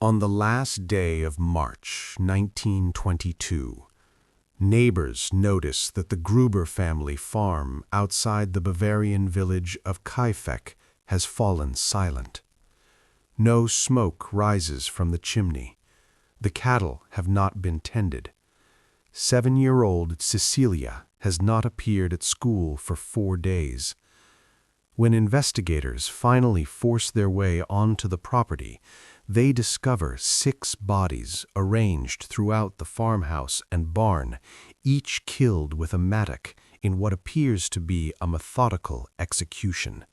On the last day of March 1922, neighbors notice that the Gruber family farm outside the Bavarian village of Kaifeck has fallen silent. No smoke rises from the chimney. The cattle have not been tended. 7-year-old Cecilia has not appeared at school for 4 days. When investigators finally force their way onto the property, they discover 6 bodies arranged throughout the farmhouse and barn, each killed with a mattock in what appears to be a methodical execution.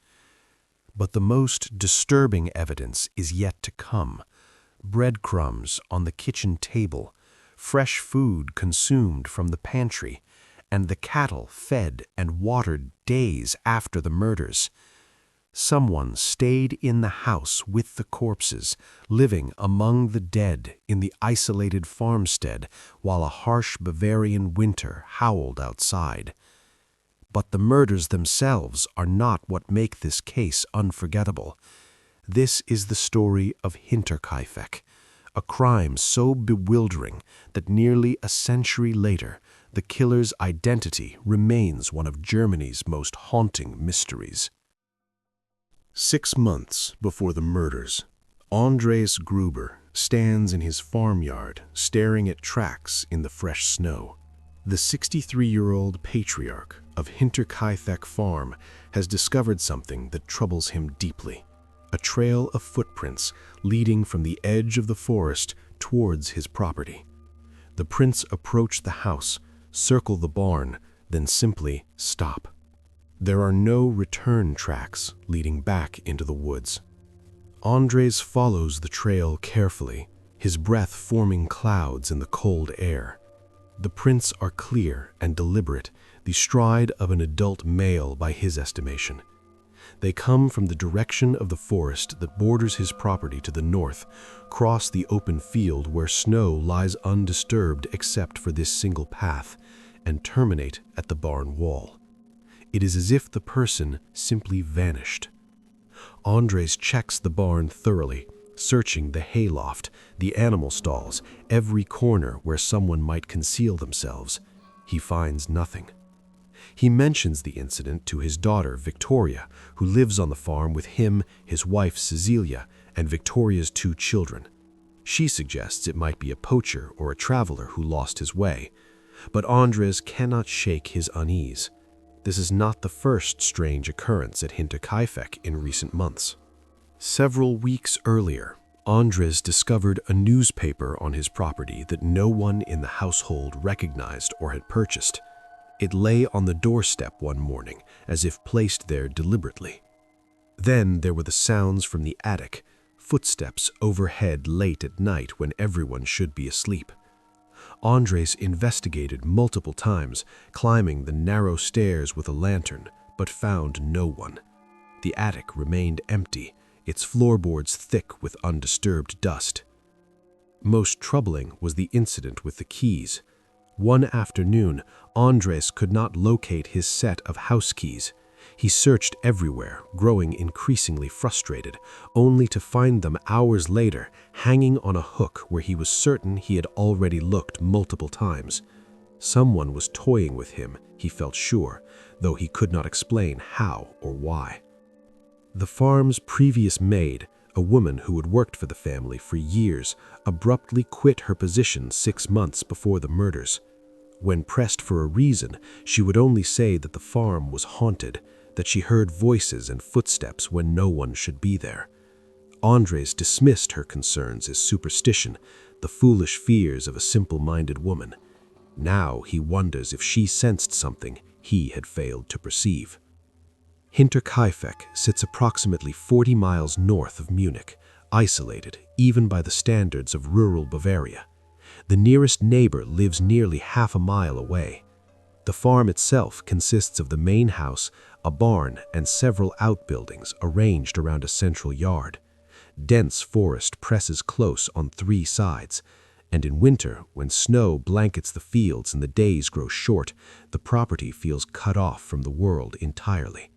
But the most disturbing evidence is yet to come. Breadcrumbs on the kitchen table, fresh food consumed from the pantry, and the cattle fed and watered days after the murders. Someone stayed in the house with the corpses, living among the dead in the isolated farmstead while a harsh Bavarian winter howled outside. But the murders themselves are not what make this case unforgettable. This is the story of Hinterkaifeck, a crime so bewildering that nearly a century later, the killer's identity remains one of Germany's most haunting mysteries. 6 months before the murders, Andres Gruber stands in his farmyard staring at tracks in the fresh snow. The 63-year-old patriarch of Hinterkaifeck farm has discovered something that troubles him deeply: a trail of footprints leading from the edge of the forest towards his property. The prints approach the house, circle the barn, then simply stop. There are no return tracks leading back into the woods. Andres follows the trail carefully, his breath forming clouds in the cold air. The prints are clear and deliberate, the stride of an adult male by his estimation. They come from the direction of the forest that borders his property to the north, cross the open field where snow lies undisturbed except for this single path, and terminate at the barn wall. It is as if the person simply vanished. Andres checks the barn thoroughly, searching the hayloft, the animal stalls, every corner where someone might conceal themselves. He finds nothing. He mentions the incident to his daughter, Victoria, who lives on the farm with him, his wife, Cecilia, and Victoria's 2 children. She suggests it might be a poacher or a traveler who lost his way, but Andres cannot shake his unease. This is not the first strange occurrence at Hinterkaifeck in recent months. Several weeks earlier, Andres discovered a newspaper on his property that no one in the household recognized or had purchased. It lay on the doorstep one morning, as if placed there deliberately. Then there were the sounds from the attic, footsteps overhead late at night when everyone should be asleep. Andres investigated multiple times, climbing the narrow stairs with a lantern, but found no one. The attic remained empty, its floorboards thick with undisturbed dust. Most troubling was the incident with the keys. One afternoon, Andres could not locate his set of house keys. He searched everywhere, growing increasingly frustrated, only to find them hours later hanging on a hook where he was certain he had already looked multiple times. Someone was toying with him, he felt sure, though he could not explain how or why. The farm's previous maid, a woman who had worked for the family for years, abruptly quit her position 6 months before the murders. When pressed for a reason, she would only say that the farm was haunted, that she heard voices and footsteps when no one should be there. Andres dismissed her concerns as superstition, the foolish fears of a simple-minded woman. Now he wonders if she sensed something he had failed to perceive. Hinterkaifeck sits approximately 40 miles north of Munich, isolated even by the standards of rural Bavaria. The nearest neighbor lives nearly half a mile away. The farm itself consists of the main house, a barn, and several outbuildings arranged around a central yard. Dense forest presses close on 3 sides, and in winter, when snow blankets the fields and the days grow short, the property feels cut off from the world entirely.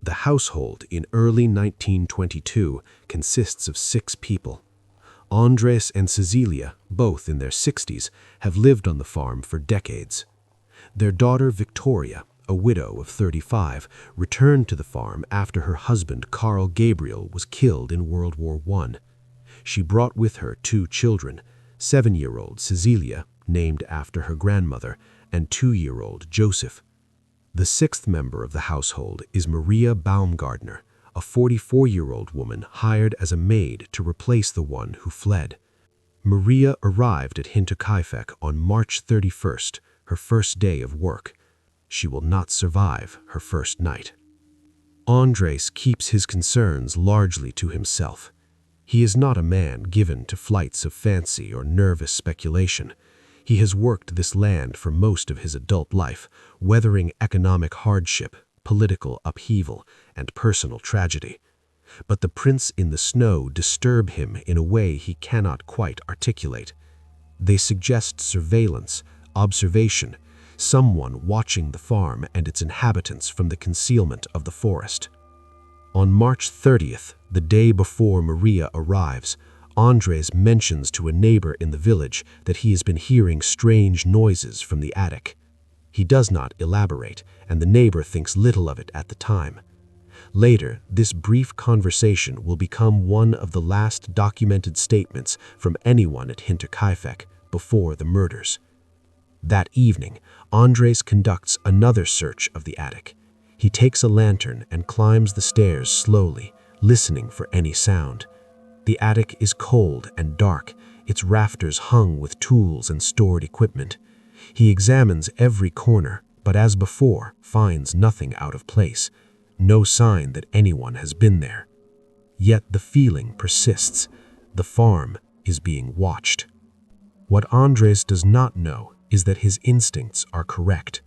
The household in early 1922 consists of 6 people. Andres and Cecilia, both in their 60s, have lived on the farm for decades. Their daughter Victoria, a widow of 35, returned to the farm after her husband Carl Gabriel was killed in World War I. She brought with her 2 children, 7-year-old Cecilia, named after her grandmother, and 2-year-old Joseph. The 6th member of the household is Maria Baumgartner, a 44-year-old woman hired as a maid to replace the one who fled. Maria arrived at Hinterkaifeck on March 31st, her first day of work. She will not survive her first night. Andres keeps his concerns largely to himself. He is not a man given to flights of fancy or nervous speculation. He has worked this land for most of his adult life, weathering economic hardship, political upheaval, and personal tragedy. But the prints in the snow disturb him in a way he cannot quite articulate. They suggest surveillance, observation, someone watching the farm and its inhabitants from the concealment of the forest. On March 30th, the day before Maria arrives, Andres mentions to a neighbor in the village that he has been hearing strange noises from the attic. He does not elaborate, and the neighbor thinks little of it at the time. Later, this brief conversation will become one of the last documented statements from anyone at Hinterkaifeck before the murders. That evening, Andres conducts another search of the attic. He takes a lantern and climbs the stairs slowly, listening for any sound. The attic is cold and dark, its rafters hung with tools and stored equipment. He examines every corner, but as before, finds nothing out of place. No sign that anyone has been there. Yet the feeling persists. The farm is being watched. What Andres does not know is that his instincts are correct.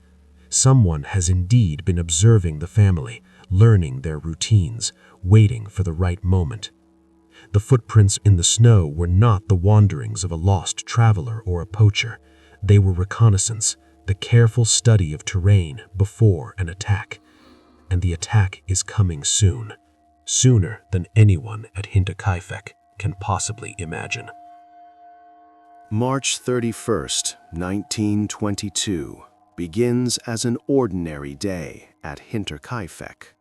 Someone has indeed been observing the family, learning their routines, waiting for the right moment. The footprints in the snow were not the wanderings of a lost traveler or a poacher. They were reconnaissance, the careful study of terrain before an attack. And the attack is coming soon, sooner than anyone at Hinterkaifeck can possibly imagine. March 31st, 1922, begins as an ordinary day at Hinterkaifeck.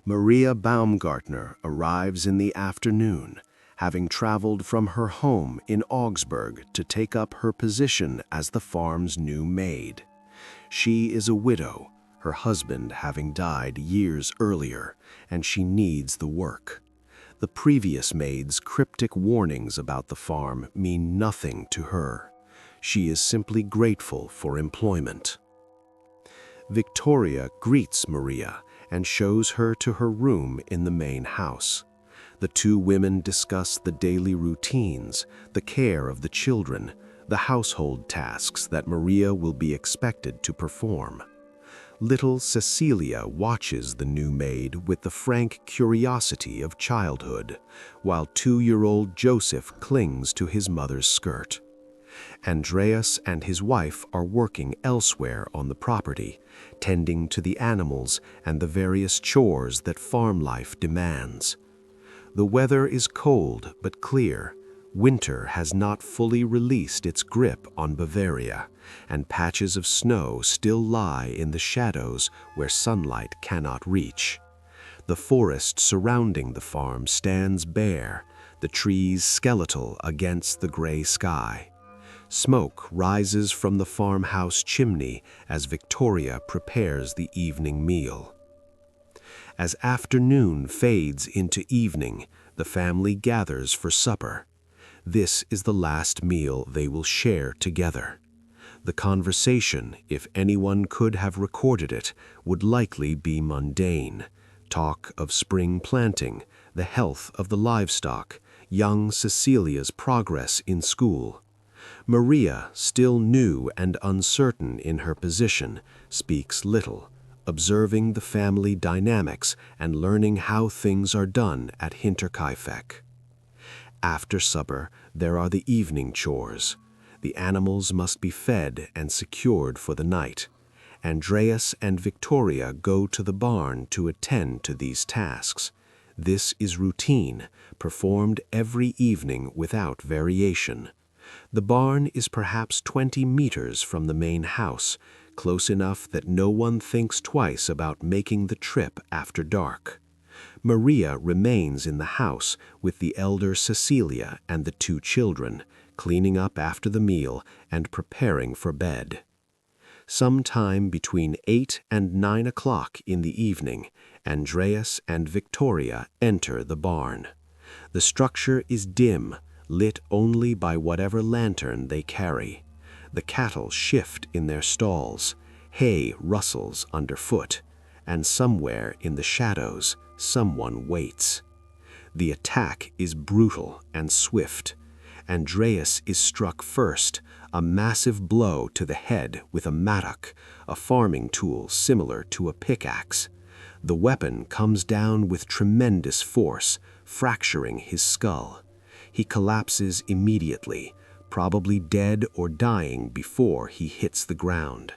Maria Baumgartner arrives in the afternoon, having traveled from her home in Augsburg to take up her position as the farm's new maid. She is a widow, her husband having died years earlier, and she needs the work. The previous maid's cryptic warnings about the farm mean nothing to her. She is simply grateful for employment. Victoria greets Maria and shows her to her room in the main house. The 2 women discuss the daily routines, the care of the children, the household tasks that Maria will be expected to perform. Little Cecilia watches the new maid with the frank curiosity of childhood, while 2-year-old Joseph clings to his mother's skirt. Andreas and his wife are working elsewhere on the property, tending to the animals and the various chores that farm life demands. The weather is cold but clear. Winter has not fully released its grip on Bavaria, and patches of snow still lie in the shadows where sunlight cannot reach. The forest surrounding the farm stands bare, the trees skeletal against the gray sky. Smoke rises from the farmhouse chimney as Victoria prepares the evening meal. As afternoon fades into evening, the family gathers for supper. This is the last meal they will share together. The conversation, if anyone could have recorded it, would likely be mundane. Talk of spring planting, the health of the livestock, young Cecilia's progress in school. Maria, still new and uncertain in her position, speaks little, observing the family dynamics and learning how things are done at Hinterkaifeck. After supper, there are the evening chores. The animals must be fed and secured for the night. Andreas and Victoria go to the barn to attend to these tasks. This is routine, performed every evening without variation. The barn is perhaps 20 meters from the main house, close enough that no one thinks twice about making the trip after dark. Maria remains in the house with the elder Cecilia and the 2 children, cleaning up after the meal and preparing for bed. Sometime between 8 and 9 o'clock in the evening, Andreas and Victoria enter the barn. The structure is dim, lit only by whatever lantern they carry. The cattle shift in their stalls, hay rustles underfoot, and somewhere in the shadows, someone waits. The attack is brutal and swift. Andreas is struck first, a massive blow to the head with a mattock, a farming tool similar to a pickaxe. The weapon comes down with tremendous force, fracturing his skull. He collapses immediately, probably dead or dying before he hits the ground.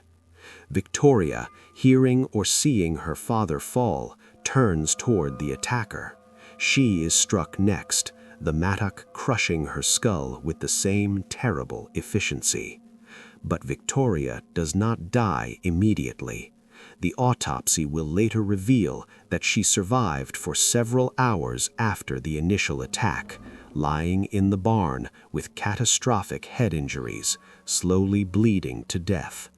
Victoria, hearing or seeing her father fall, turns toward the attacker. She is struck next, the mattock crushing her skull with the same terrible efficiency. But Victoria does not die immediately. The autopsy will later reveal that she survived for several hours after the initial attack, lying in the barn with catastrophic head injuries, slowly bleeding to death.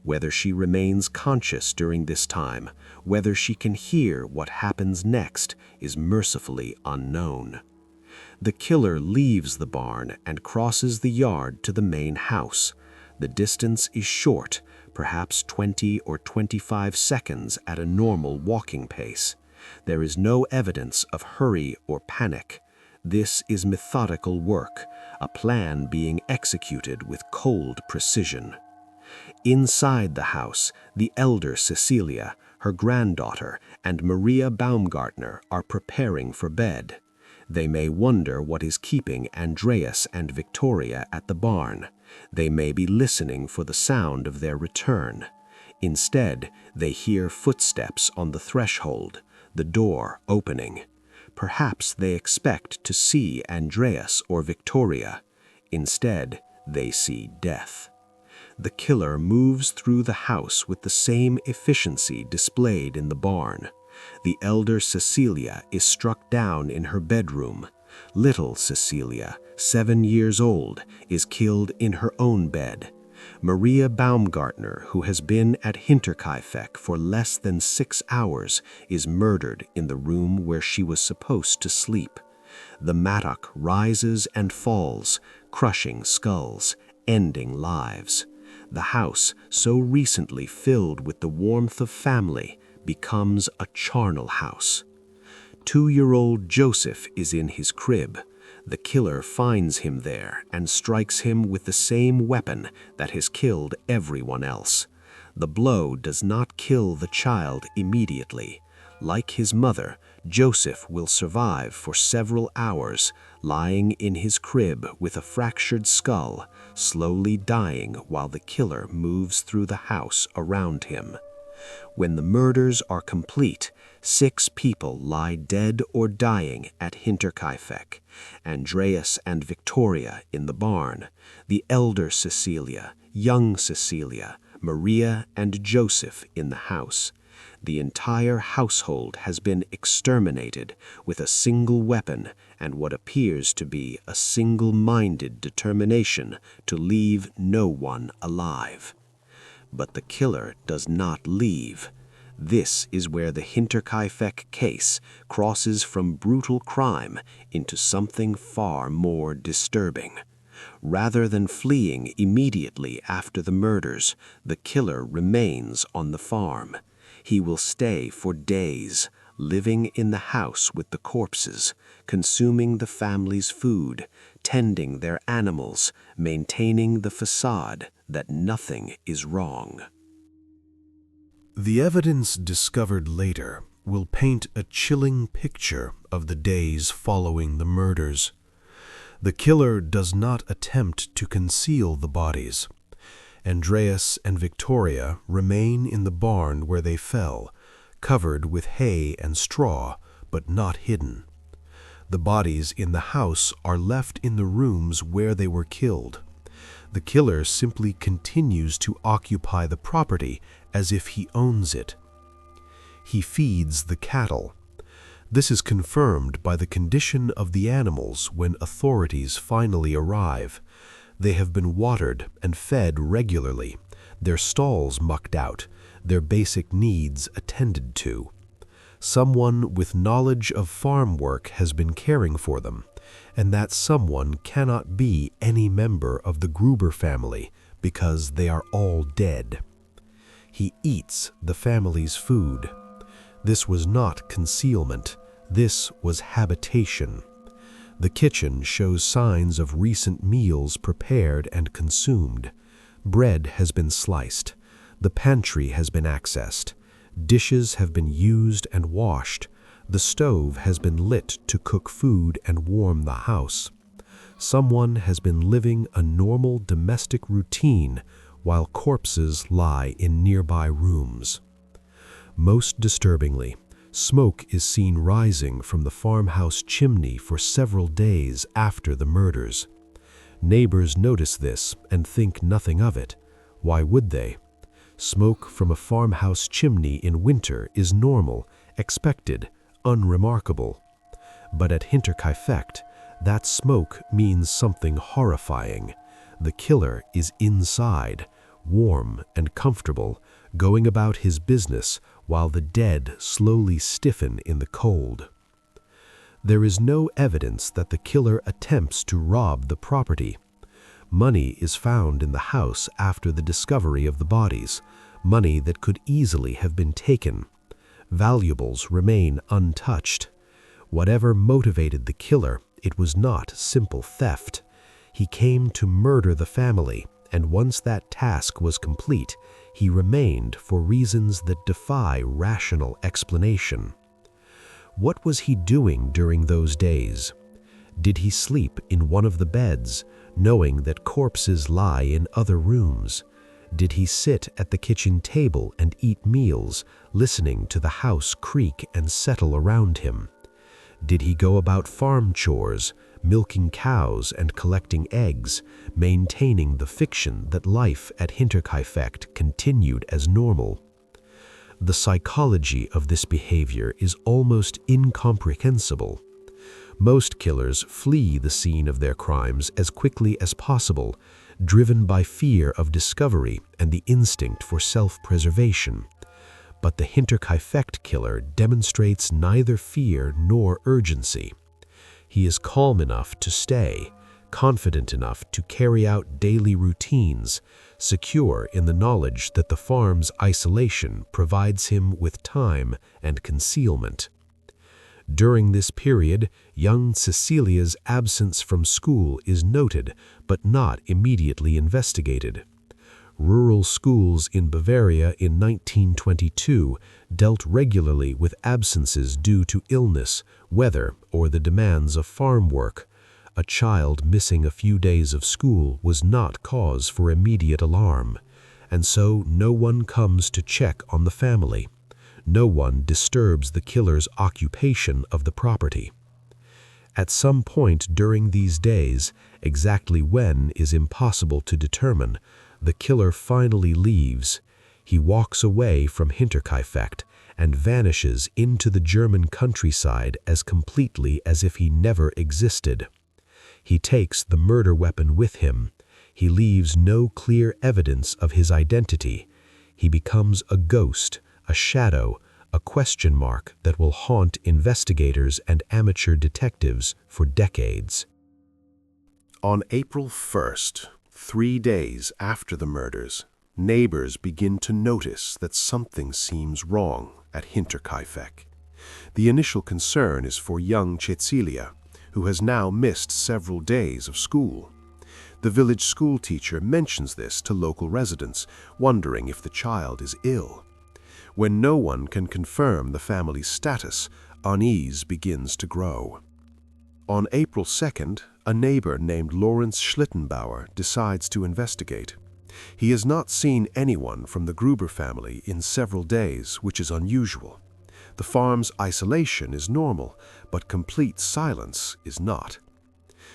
Whether she remains conscious during this time, whether she can hear what happens next, is mercifully unknown. The killer leaves the barn and crosses the yard to the main house. The distance is short, perhaps 20 or 25 seconds at a normal walking pace. There is no evidence of hurry or panic. This is methodical work, a plan being executed with cold precision. Inside the house, the elder Cecilia, her granddaughter, and Maria Baumgartner are preparing for bed. They may wonder what is keeping Andreas and Victoria at the barn. They may be listening for the sound of their return. Instead, they hear footsteps on the threshold, the door opening. Perhaps they expect to see Andreas or Victoria. Instead, they see death. The killer moves through the house with the same efficiency displayed in the barn. The elder Cecilia is struck down in her bedroom. Little Cecilia, 7 years old, is killed in her own bed. Maria Baumgartner, who has been at Hinterkaifeck for less than 6 hours, is murdered in the room where she was supposed to sleep. The mattock rises and falls, crushing skulls, ending lives. The house, so recently filled with the warmth of family, becomes a charnel house. 2-year-old Joseph is in his crib. The killer finds him there and strikes him with the same weapon that has killed everyone else. The blow does not kill the child immediately. Like his mother, Joseph will survive for several hours, lying in his crib with a fractured skull, slowly dying while the killer moves through the house around him. When the murders are complete, 6 people lie dead or dying at Hinterkaifeck: Andreas and Victoria in the barn, the elder Cecilia, young Cecilia, Maria, and Joseph in the house. The entire household has been exterminated with a single weapon and what appears to be a single-minded determination to leave no one alive. But the killer does not leave. This is where the Hinterkaifeck case crosses from brutal crime into something far more disturbing. Rather than fleeing immediately after the murders, the killer remains on the farm. He will stay for days, living in the house with the corpses, consuming the family's food, tending their animals, maintaining the facade that nothing is wrong. The evidence discovered later will paint a chilling picture of the days following the murders. The killer does not attempt to conceal the bodies. Andreas and Victoria remain in the barn where they fell, covered with hay and straw, but not hidden. The bodies in the house are left in the rooms where they were killed. The killer simply continues to occupy the property as if he owns it. He feeds the cattle. This is confirmed by the condition of the animals when authorities finally arrive. They have been watered and fed regularly, their stalls mucked out, their basic needs attended to. Someone with knowledge of farm work has been caring for them, and that someone cannot be any member of the Gruber family because they are all dead. He eats the family's food. This was not concealment, this was habitation. The kitchen shows signs of recent meals prepared and consumed. Bread has been sliced. The pantry has been accessed. Dishes have been used and washed. The stove has been lit to cook food and warm the house. Someone has been living a normal domestic routine while corpses lie in nearby rooms. Most disturbingly, smoke is seen rising from the farmhouse chimney for several days after the murders. Neighbors notice this and think nothing of it. Why would they? Smoke from a farmhouse chimney in winter is normal, expected, unremarkable. But at Hinterkaifeck, that smoke means something horrifying. The killer is inside, warm and comfortable, going about his business while the dead slowly stiffen in the cold. There is no evidence that the killer attempts to rob the property. Money is found in the house after the discovery of the bodies, money that could easily have been taken. Valuables remain untouched. Whatever motivated the killer, it was not simple theft. He came to murder the family, and once that task was complete, he remained for reasons that defy rational explanation. What was he doing during those days? Did he sleep in one of the beds, knowing that corpses lie in other rooms? Did he sit at the kitchen table and eat meals, listening to the house creak and settle around him? Did he go about farm chores, milking cows and collecting eggs, maintaining the fiction that life at Hinterkaifeck continued as normal? The psychology of this behavior is almost incomprehensible. Most killers flee the scene of their crimes as quickly as possible, driven by fear of discovery and the instinct for self-preservation. But the Hinterkaifeck killer demonstrates neither fear nor urgency. He is calm enough to stay, confident enough to carry out daily routines, secure in the knowledge that the farm's isolation provides him with time and concealment. During this period, young Cecilia's absence from school is noted but not immediately investigated. Rural schools in Bavaria in 1922 dealt regularly with absences due to illness, weather, or the demands of farm work. A child missing a few days of school was not cause for immediate alarm, and so no one comes to check on the family. No one disturbs the killer's occupation of the property. At some point during these days, exactly when is impossible to determine, the killer finally leaves. He walks away from Hinterkaifeck and vanishes into the German countryside as completely as if he never existed. He takes the murder weapon with him. He leaves no clear evidence of his identity. He becomes a ghost, a shadow, a question mark that will haunt investigators and amateur detectives for decades. On April 1st, 3 days after the murders, neighbors begin to notice that something seems wrong at Hinterkaifeck. The initial concern is for young Cecilia, who has now missed several days of school. The village school teacher mentions this to local residents, wondering if the child is ill. When no one can confirm the family's status, unease begins to grow. On April 2nd, a neighbor named Lawrence Schlittenbauer decides to investigate. He has not seen anyone from the Gruber family in several days, which is unusual. The farm's isolation is normal, but complete silence is not.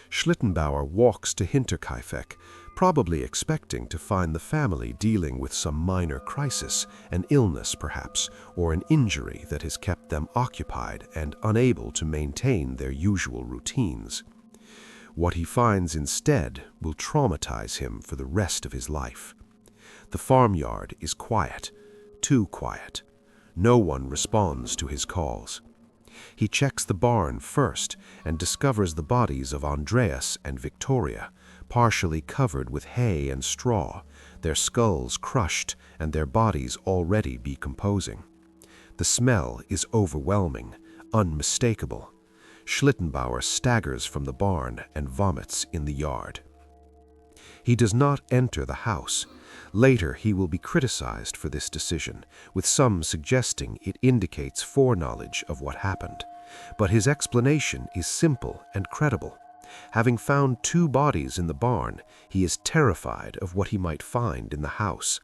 Schlittenbauer walks to Hinterkaifeck, probably expecting to find the family dealing with some minor crisis, an illness perhaps, or an injury that has kept them occupied and unable to maintain their usual routines. What he finds instead will traumatize him for the rest of his life. The farmyard is quiet, too quiet. No one responds to his calls. He checks the barn first and discovers the bodies of Andreas and Victoria, partially covered with hay and straw, their skulls crushed and their bodies already decomposing. The smell is overwhelming, unmistakable. Schlittenbauer staggers from the barn and vomits in the yard. He does not enter the house. Later, he will be criticized for this decision, with some suggesting it indicates foreknowledge of what happened. But his explanation is simple and credible. Having found 2 bodies in the barn, he is terrified of what he might find in the house.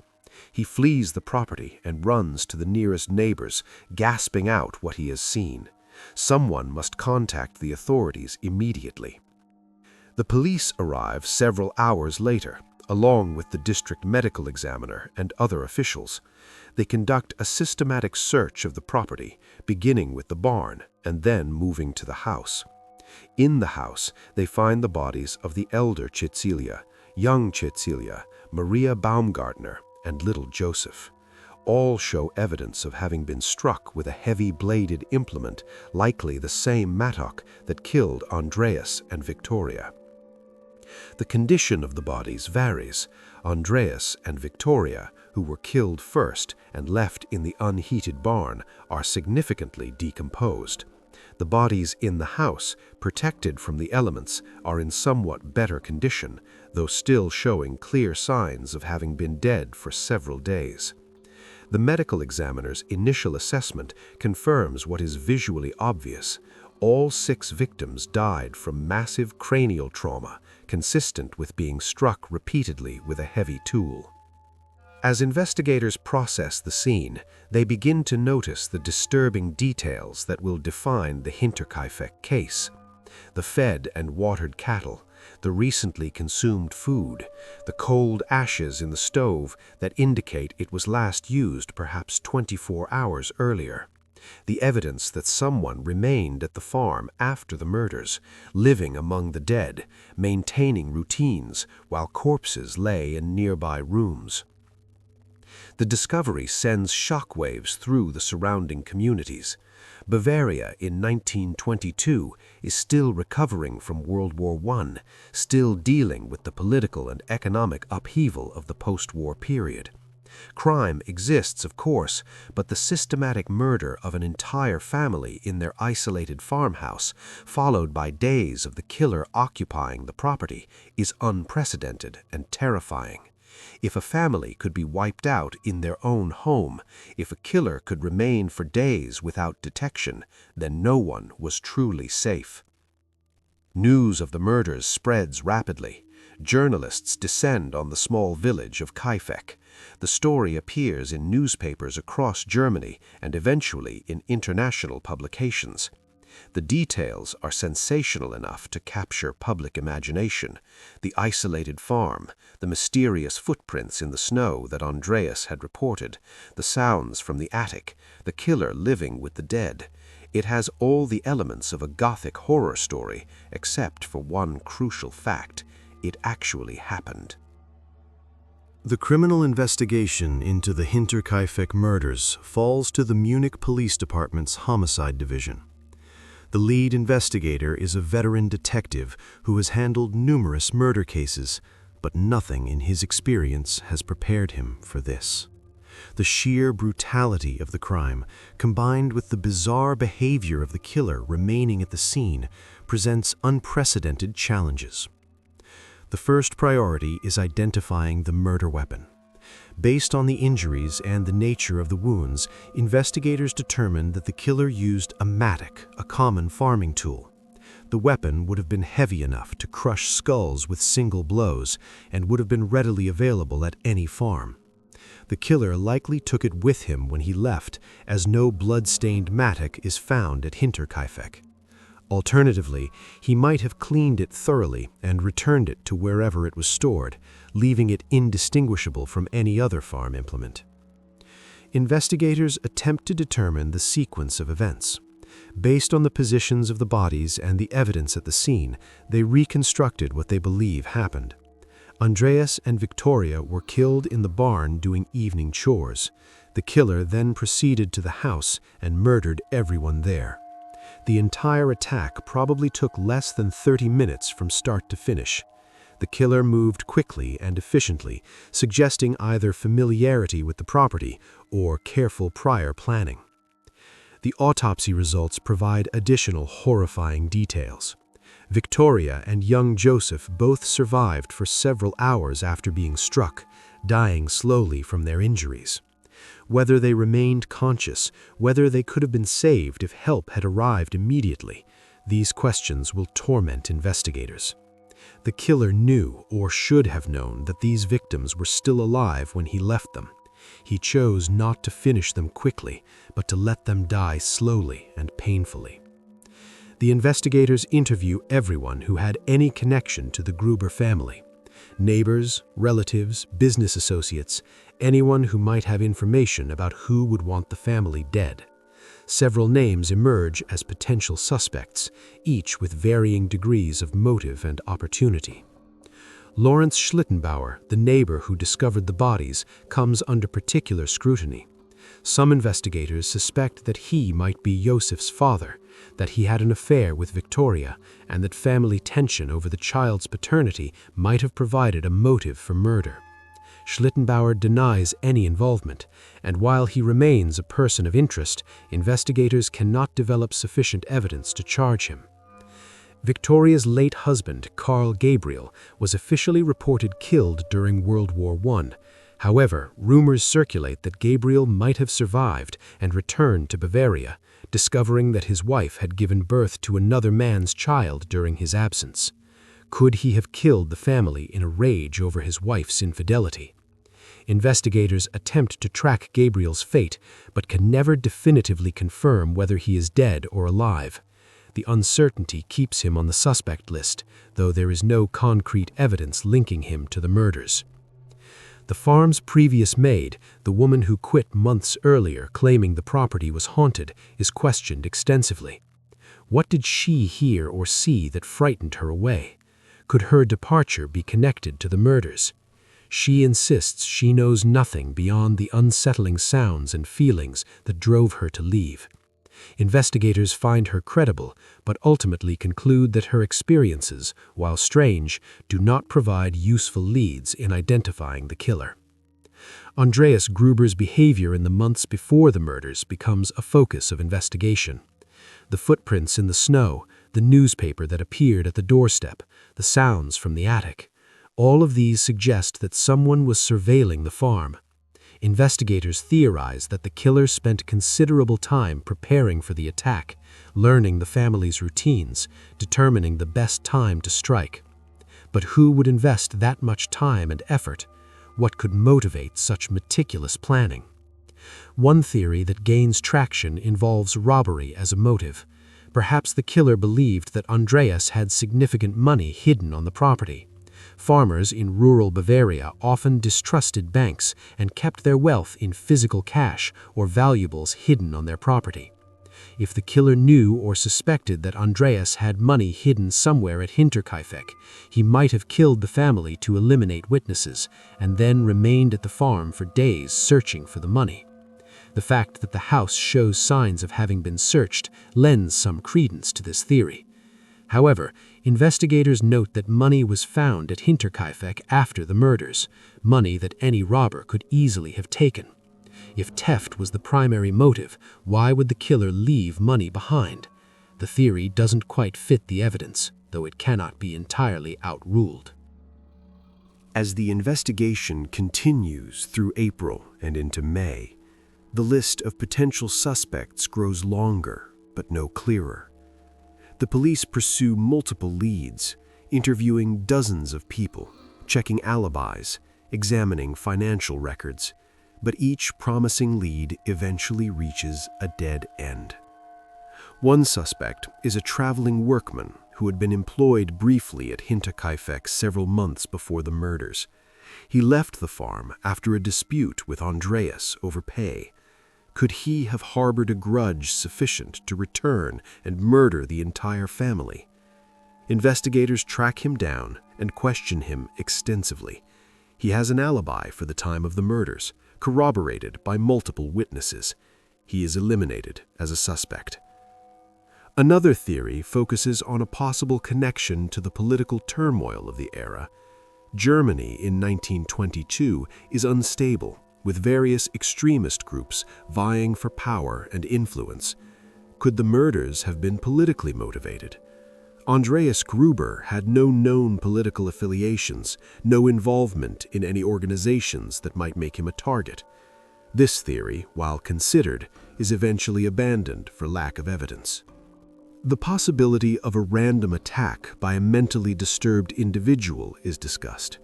He flees the property and runs to the nearest neighbors, gasping out what he has seen. Someone must contact the authorities immediately. The police arrive several hours later, along with the district medical examiner and other officials. They conduct a systematic search of the property, beginning with the barn and then moving to the house. In the house, they find the bodies of the elder Cecilia, young Cecilia, Maria Baumgartner, and little Joseph. All show evidence of having been struck with a heavy bladed implement, likely the same mattock that killed Andreas and Victoria. The condition of the bodies varies. Andreas and Victoria, who were killed first and left in the unheated barn, are significantly decomposed. The bodies in the house, protected from the elements, are in somewhat better condition, though still showing clear signs of having been dead for several days. The medical examiner's initial assessment confirms what is visually obvious. All 6 victims died from massive cranial trauma, consistent with being struck repeatedly with a heavy tool. As investigators process the scene, they begin to notice the disturbing details that will define the Hinterkaifeck case. The fed and watered cattle, the recently consumed food, the cold ashes in the stove that indicate it was last used perhaps 24 hours earlier. The evidence that someone remained at the farm after the murders, living among the dead, maintaining routines while corpses lay in nearby rooms. The discovery sends shockwaves through the surrounding communities. Bavaria in 1922 is still recovering from World War I, still dealing with the political and economic upheaval of the post-war period. Crime exists, of course, but the systematic murder of an entire family in their isolated farmhouse, followed by days of the killer occupying the property, is unprecedented and terrifying. If a family could be wiped out in their own home, if a killer could remain for days without detection, then no one was truly safe. News of the murders spreads rapidly. Journalists descend on the small village of Kaifeck. The story appears in newspapers across Germany and eventually in international publications. The details are sensational enough to capture public imagination. The isolated farm, the mysterious footprints in the snow that Andreas had reported, the sounds from the attic, the killer living with the dead. It has all the elements of a Gothic horror story, except for one crucial fact: it actually happened. The criminal investigation into the Hinterkaifeck murders falls to the Munich Police Department's Homicide Division. The lead investigator is a veteran detective who has handled numerous murder cases, but nothing in his experience has prepared him for this. The sheer brutality of the crime, combined with the bizarre behavior of the killer remaining at the scene, presents unprecedented challenges. The first priority is identifying the murder weapon. Based on the injuries and the nature of the wounds, investigators determined that the killer used a mattock, a common farming tool. The weapon would have been heavy enough to crush skulls with single blows and would have been readily available at any farm. The killer likely took it with him when he left, as no blood-stained mattock is found at Hinterkaifeck. Alternatively, he might have cleaned it thoroughly and returned it to wherever it was stored, leaving it indistinguishable from any other farm implement. Investigators attempt to determine the sequence of events. Based on the positions of the bodies and the evidence at the scene, they reconstructed what they believe happened. Andreas and Victoria were killed in the barn doing evening chores. The killer then proceeded to the house and murdered everyone there. The entire attack probably took less than 30 minutes from start to finish. The killer moved quickly and efficiently, suggesting either familiarity with the property or careful prior planning. The autopsy results provide additional horrifying details. Victoria and young Joseph both survived for several hours after being struck, dying slowly from their injuries. Whether they remained conscious, whether they could have been saved if help had arrived immediately, these questions will torment investigators. The killer knew, or should have known, that these victims were still alive when he left them. He chose not to finish them quickly, but to let them die slowly and painfully. The investigators interview everyone who had any connection to the Gruber family. Neighbors, relatives, business associates, anyone who might have information about who would want the family dead. Several names emerge as potential suspects, each with varying degrees of motive and opportunity. Lawrence Schlittenbauer, the neighbor who discovered the bodies, comes under particular scrutiny. Some investigators suspect that he might be Joseph's father, that he had an affair with Victoria, and that family tension over the child's paternity might have provided a motive for murder. Schlittenbauer denies any involvement, and while he remains a person of interest, investigators cannot develop sufficient evidence to charge him. Victoria's late husband, Carl Gabriel, was officially reported killed during World War I. However, rumors circulate that Gabriel might have survived and returned to Bavaria, discovering that his wife had given birth to another man's child during his absence. Could he have killed the family in a rage over his wife's infidelity? Investigators attempt to track Gabriel's fate, but can never definitively confirm whether he is dead or alive. The uncertainty keeps him on the suspect list, though there is no concrete evidence linking him to the murders. The farm's previous maid, the woman who quit months earlier claiming the property was haunted, is questioned extensively. What did she hear or see that frightened her away? Could her departure be connected to the murders? She insists she knows nothing beyond the unsettling sounds and feelings that drove her to leave. Investigators find her credible, but ultimately conclude that her experiences, while strange, do not provide useful leads in identifying the killer. Andreas Gruber's behavior in the months before the murders becomes a focus of investigation. The footprints in the snow, the newspaper that appeared at the doorstep, the sounds from the attic, all of these suggest that someone was surveilling the farm. Investigators theorize that the killer spent considerable time preparing for the attack, learning the family's routines, determining the best time to strike. But who would invest that much time and effort? What could motivate such meticulous planning? One theory that gains traction involves robbery as a motive. Perhaps the killer believed that Andreas had significant money hidden on the property. Farmers in rural Bavaria often distrusted banks and kept their wealth in physical cash or valuables hidden on their property. If the killer knew or suspected that Andreas had money hidden somewhere at Hinterkaifeck, he might have killed the family to eliminate witnesses and then remained at the farm for days searching for the money. The fact that the house shows signs of having been searched lends some credence to this theory. However, investigators note that money was found at Hinterkaifeck after the murders, money that any robber could easily have taken. If theft was the primary motive, why would the killer leave money behind? The theory doesn't quite fit the evidence, though it cannot be entirely outruled. As the investigation continues through April and into May, the list of potential suspects grows longer, but no clearer. The police pursue multiple leads, interviewing dozens of people, checking alibis, examining financial records, but each promising lead eventually reaches a dead end. One suspect is a traveling workman who had been employed briefly at Hinterkaifeck several months before the murders. He left the farm after a dispute with Andreas over pay. Could he have harbored a grudge sufficient to return and murder the entire family? Investigators track him down and question him extensively. He has an alibi for the time of the murders, corroborated by multiple witnesses. He is eliminated as a suspect. Another theory focuses on a possible connection to the political turmoil of the era. Germany in 1922 is unstable, with various extremist groups vying for power and influence. Could the murders have been politically motivated? Andreas Gruber had no known political affiliations, no involvement in any organizations that might make him a target. This theory, while considered, is eventually abandoned for lack of evidence. The possibility of a random attack by a mentally disturbed individual is discussed.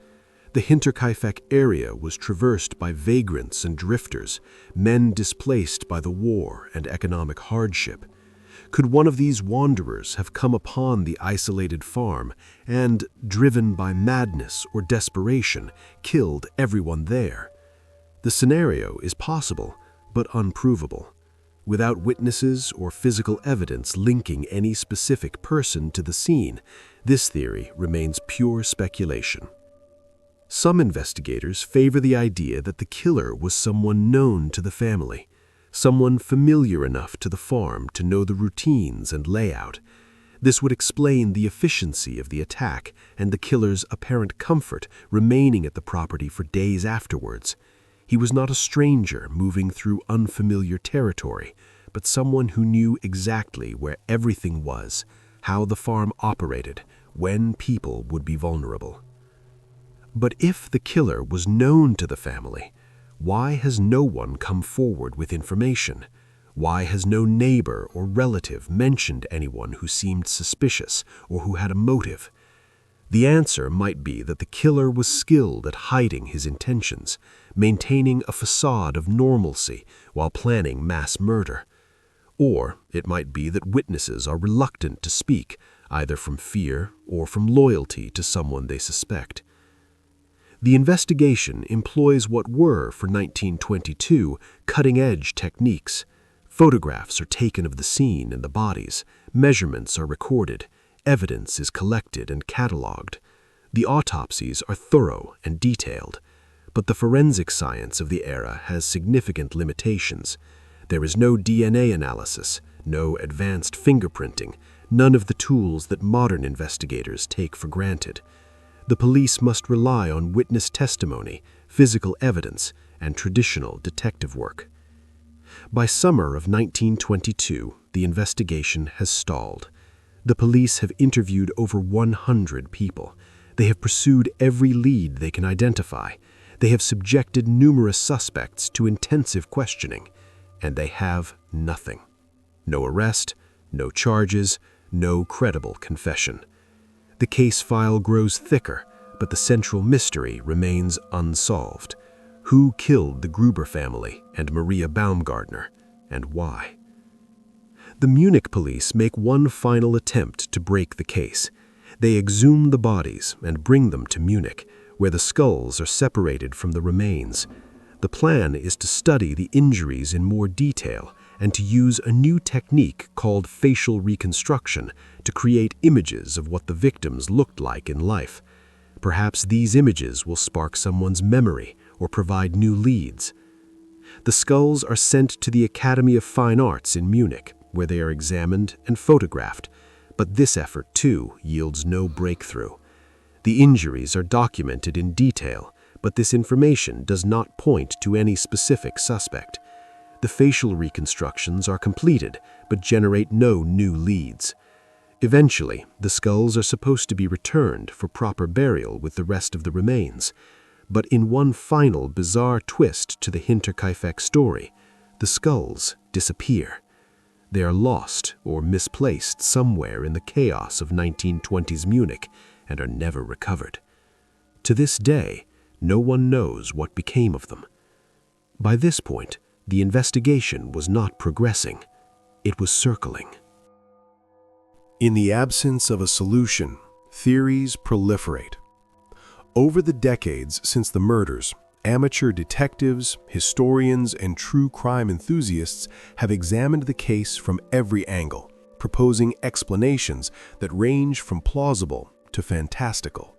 The Hinterkaifeck area was traversed by vagrants and drifters, men displaced by the war and economic hardship. Could one of these wanderers have come upon the isolated farm and, driven by madness or desperation, killed everyone there? The scenario is possible, but unprovable. Without witnesses or physical evidence linking any specific person to the scene, this theory remains pure speculation. Some investigators favor the idea that the killer was someone known to the family, someone familiar enough to the farm to know the routines and layout. This would explain the efficiency of the attack and the killer's apparent comfort remaining at the property for days afterwards. He was not a stranger moving through unfamiliar territory, but someone who knew exactly where everything was, how the farm operated, when people would be vulnerable. But if the killer was known to the family, why has no one come forward with information? Why has no neighbor or relative mentioned anyone who seemed suspicious or who had a motive? The answer might be that the killer was skilled at hiding his intentions, maintaining a facade of normalcy while planning mass murder. Or it might be that witnesses are reluctant to speak, either from fear or from loyalty to someone they suspect. The investigation employs what were, for 1922, cutting-edge techniques. Photographs are taken of the scene and the bodies, measurements are recorded, evidence is collected and catalogued. The autopsies are thorough and detailed, but the forensic science of the era has significant limitations. There is no DNA analysis, no advanced fingerprinting, none of the tools that modern investigators take for granted. The police must rely on witness testimony, physical evidence, and traditional detective work. By summer of 1922, the investigation has stalled. The police have interviewed over 100 people. They have pursued every lead they can identify. They have subjected numerous suspects to intensive questioning, and they have nothing. No arrest, no charges, no credible confession. The case file grows thicker, but the central mystery remains unsolved. Who killed the Gruber family and Maria Baumgartner, and why? The Munich police make one final attempt to break the case. They exhume the bodies and bring them to Munich, where the skulls are separated from the remains. The plan is to study the injuries in more detail and to use a new technique called facial reconstruction to create images of what the victims looked like in life. Perhaps these images will spark someone's memory or provide new leads. The skulls are sent to the Academy of Fine Arts in Munich, where they are examined and photographed, but this effort, too, yields no breakthrough. The injuries are documented in detail, but this information does not point to any specific suspect. The facial reconstructions are completed, but generate no new leads. Eventually, the skulls are supposed to be returned for proper burial with the rest of the remains. But in one final bizarre twist to the Hinterkaifeck story, the skulls disappear. They are lost or misplaced somewhere in the chaos of 1920s Munich and are never recovered. To this day, no one knows what became of them. By this point, the investigation was not progressing. It was circling. In the absence of a solution, theories proliferate. Over the decades since the murders, amateur detectives, historians, and true crime enthusiasts have examined the case from every angle, proposing explanations that range from plausible to fantastical.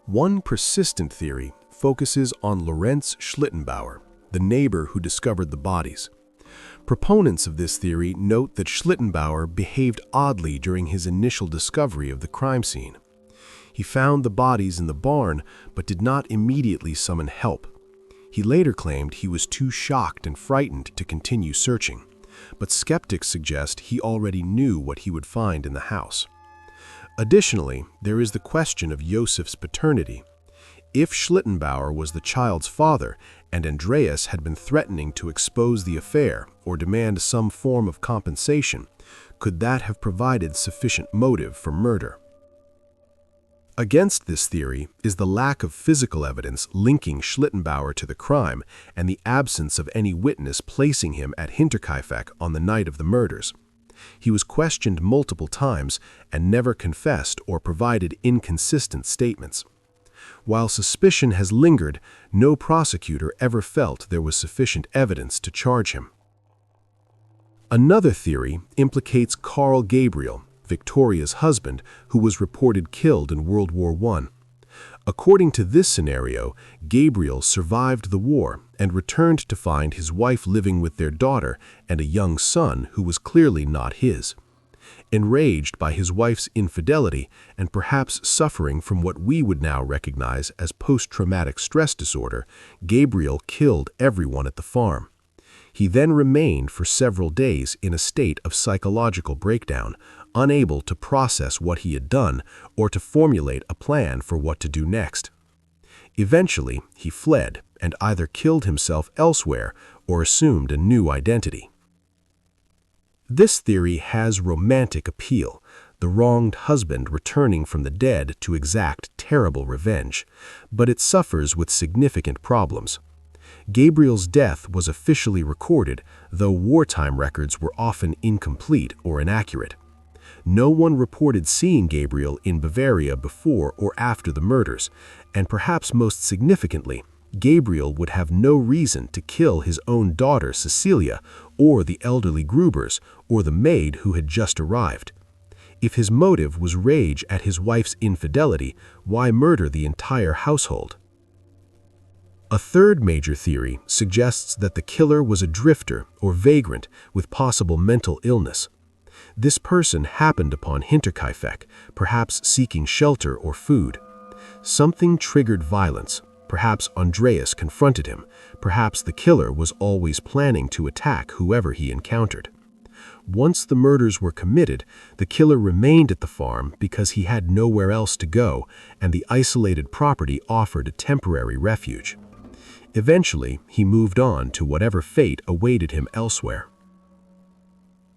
One persistent theory focuses on Lorenz Schlittenbauer, the neighbor who discovered the bodies. Proponents of this theory note that Schlittenbauer behaved oddly during his initial discovery of the crime scene. He found the bodies in the barn but did not immediately summon help. He later claimed he was too shocked and frightened to continue searching, but skeptics suggest he already knew what he would find in the house. Additionally, there is the question of Josef's paternity. If Schlittenbauer was the child's father and Andreas had been threatening to expose the affair or demand some form of compensation, could that have provided sufficient motive for murder? Against this theory is the lack of physical evidence linking Schlittenbauer to the crime and the absence of any witness placing him at Hinterkaifeck on the night of the murders. He was questioned multiple times and never confessed or provided inconsistent statements. While suspicion has lingered, no prosecutor ever felt there was sufficient evidence to charge him. Another theory implicates Karl Gabriel, Victoria's husband, who was reported killed in World War I. According to this scenario, Gabriel survived the war and returned to find his wife living with their daughter and a young son who was clearly not his. Enraged by his wife's infidelity and perhaps suffering from what we would now recognize as post-traumatic stress disorder, Gabriel killed everyone at the farm. He then remained for several days in a state of psychological breakdown, unable to process what he had done or to formulate a plan for what to do next. Eventually, he fled and either killed himself elsewhere or assumed a new identity. This theory has romantic appeal, the wronged husband returning from the dead to exact terrible revenge, but it suffers with significant problems. Gabriel's death was officially recorded, though wartime records were often incomplete or inaccurate. No one reported seeing Gabriel in Bavaria before or after the murders, and perhaps most significantly, Gabriel would have no reason to kill his own daughter Cecilia, or the elderly Grubers, or the maid who had just arrived. If his motive was rage at his wife's infidelity, why murder the entire household? A third major theory suggests that the killer was a drifter or vagrant with possible mental illness. This person happened upon Hinterkaifeck, perhaps seeking shelter or food. Something triggered violence. Perhaps Andreas confronted him. Perhaps the killer was always planning to attack whoever he encountered. Once the murders were committed, the killer remained at the farm because he had nowhere else to go, and the isolated property offered a temporary refuge. Eventually, he moved on to whatever fate awaited him elsewhere.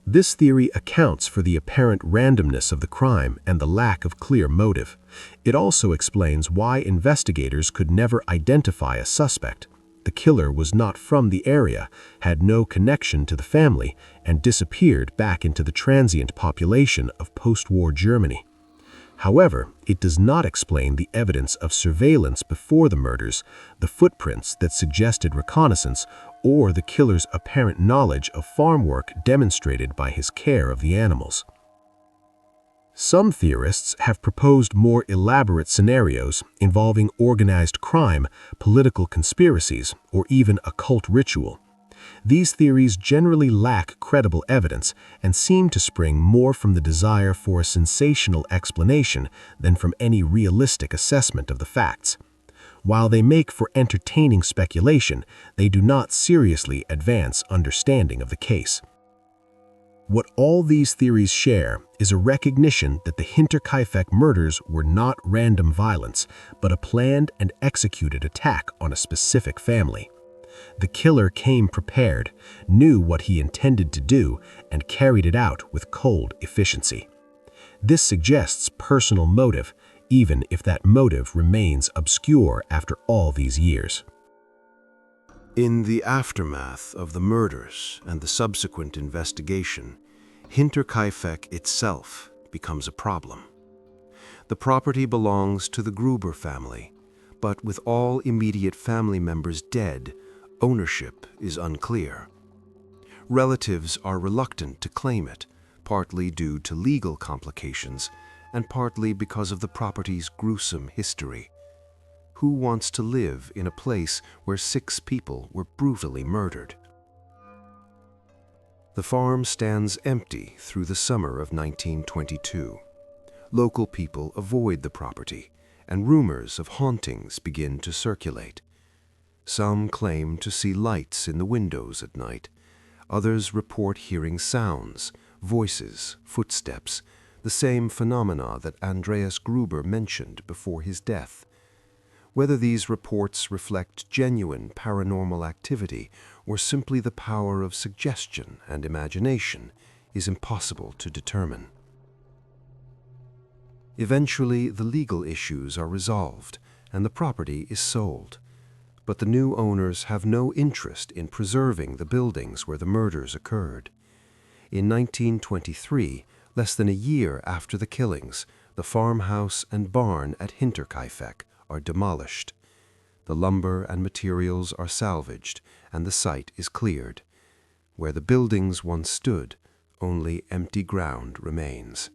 This theory accounts for the apparent randomness of the crime and the lack of clear motive. It also explains why investigators could never identify a suspect. The killer was not from the area, had no connection to the family, and disappeared back into the transient population of post-war Germany. However, it does not explain the evidence of surveillance before the murders, the footprints that suggested reconnaissance, or the killer's apparent knowledge of farm work demonstrated by his care of the animals. Some theorists have proposed more elaborate scenarios involving organized crime, political conspiracies, or even occult ritual. These theories generally lack credible evidence and seem to spring more from the desire for a sensational explanation than from any realistic assessment of the facts. While they make for entertaining speculation, they do not seriously advance understanding of the case. What all these theories share is a recognition that the Hinterkaifeck murders were not random violence, but a planned and executed attack on a specific family. The killer came prepared, knew what he intended to do, and carried it out with cold efficiency. This suggests personal motive, even if that motive remains obscure after all these years. In the aftermath of the murders and the subsequent investigation, Hinterkaifeck itself becomes a problem. The property belongs to the Gruber family, but with all immediate family members dead, ownership is unclear. Relatives are reluctant to claim it, partly due to legal complications and partly because of the property's gruesome history. Who wants to live in a place where 6 people were brutally murdered? The farm stands empty through the summer of 1922. Local people avoid the property, and rumors of hauntings begin to circulate. Some claim to see lights in the windows at night. Others report hearing sounds, voices, footsteps, the same phenomena that Andreas Gruber mentioned before his death. Whether these reports reflect genuine paranormal activity or simply the power of suggestion and imagination is impossible to determine. Eventually, the legal issues are resolved and the property is sold. But the new owners have no interest in preserving the buildings where the murders occurred. In 1923, less than a year after the killings, the farmhouse and barn at Hinterkaifeck are demolished. The lumber and materials are salvaged, and the site is cleared. Where the buildings once stood, only empty ground remains.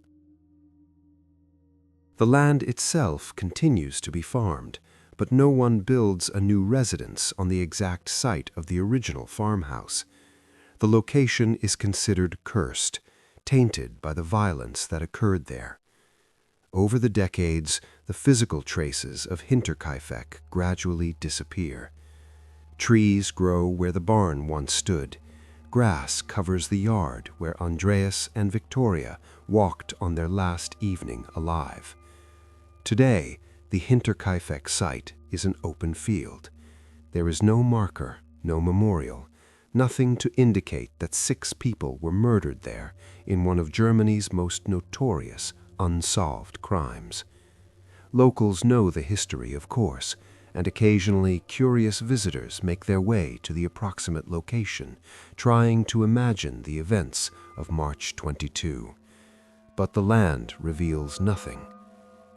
The land itself continues to be farmed, but no one builds a new residence on the exact site of the original farmhouse. The location is considered cursed, tainted by the violence that occurred there. Over the decades, the physical traces of Hinterkaifeck gradually disappear. Trees grow where the barn once stood. Grass covers the yard where Andreas and Victoria walked on their last evening alive. Today, the Hinterkaifeck site is an open field. There is no marker, no memorial, nothing to indicate that 6 people were murdered there in one of Germany's most notorious unsolved crimes. Locals know the history, of course, and occasionally curious visitors make their way to the approximate location, trying to imagine the events of March 22. But the land reveals nothing.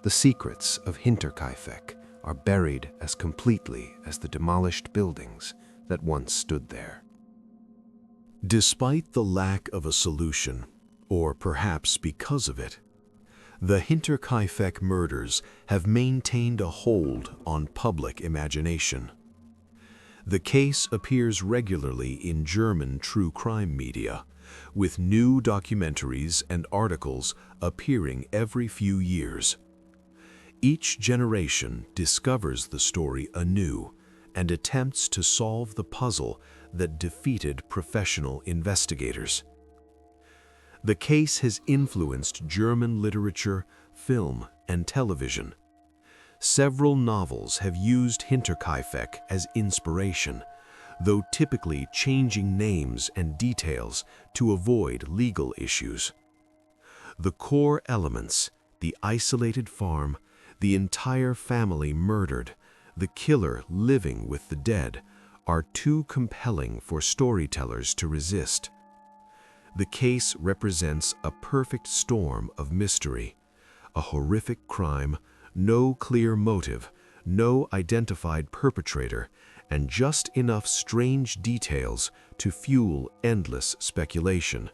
The secrets of Hinterkaifeck are buried as completely as the demolished buildings that once stood there. Despite the lack of a solution, or perhaps because of it, the Hinterkaifeck murders have maintained a hold on public imagination. The case appears regularly in German true crime media, with new documentaries and articles appearing every few years. Each generation discovers the story anew and attempts to solve the puzzle that defeated professional investigators. The case has influenced German literature, film, and television. Several novels have used Hinterkaifeck as inspiration, though typically changing names and details to avoid legal issues. The core elements, the isolated farm, the entire family murdered, the killer living with the dead, are too compelling for storytellers to resist. The case represents a perfect storm of mystery, a horrific crime, no clear motive, no identified perpetrator, and just enough strange details to fuel endless speculation.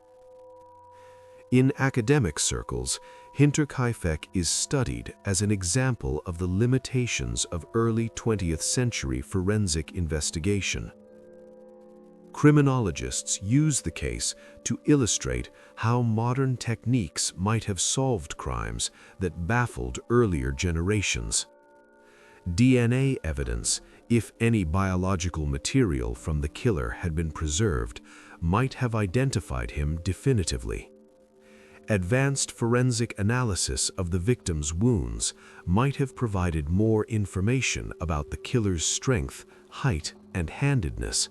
In academic circles, Hinterkaifeck is studied as an example of the limitations of early 20th century forensic investigation. Criminologists use the case to illustrate how modern techniques might have solved crimes that baffled earlier generations. DNA evidence, if any biological material from the killer had been preserved, might have identified him definitively. Advanced forensic analysis of the victim's wounds might have provided more information about the killer's strength, height, and handedness.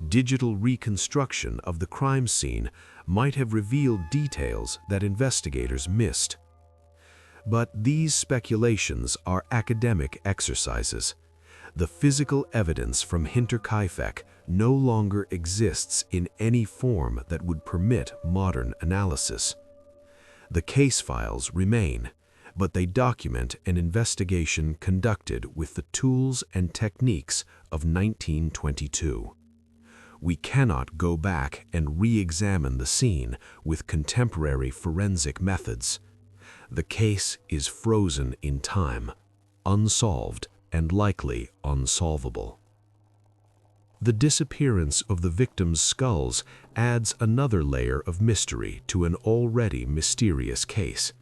Digital reconstruction of the crime scene might have revealed details that investigators missed. But these speculations are academic exercises. The physical evidence from Hinterkaifeck no longer exists in any form that would permit modern analysis. The case files remain, but they document an investigation conducted with the tools and techniques of 1922. We cannot go back and re-examine the scene with contemporary forensic methods. The case is frozen in time, unsolved and likely unsolvable. The disappearance of the victims' skulls adds another layer of mystery to an already mysterious case.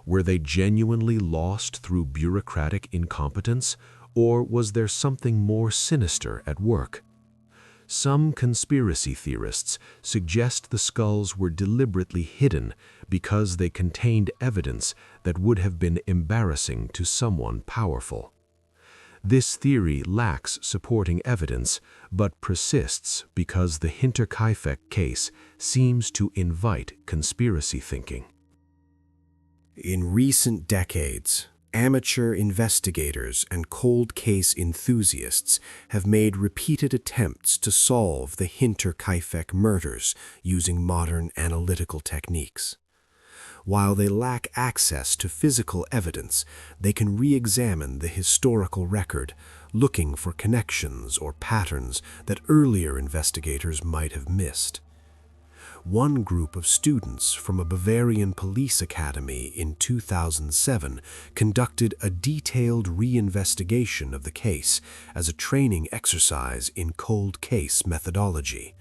Were they genuinely lost through bureaucratic incompetence, or was there something more sinister at work? Some conspiracy theorists suggest the skulls were deliberately hidden because they contained evidence that would have been embarrassing to someone powerful. This theory lacks supporting evidence, but persists because the Hinterkaifeck case seems to invite conspiracy thinking. In recent decades, amateur investigators and cold case enthusiasts have made repeated attempts to solve the Hinterkaifeck murders using modern analytical techniques. While they lack access to physical evidence, they can re-examine the historical record, looking for connections or patterns that earlier investigators might have missed. One group of students from a Bavarian police academy in 2007 conducted a detailed re-investigation of the case as a training exercise in cold case methodology.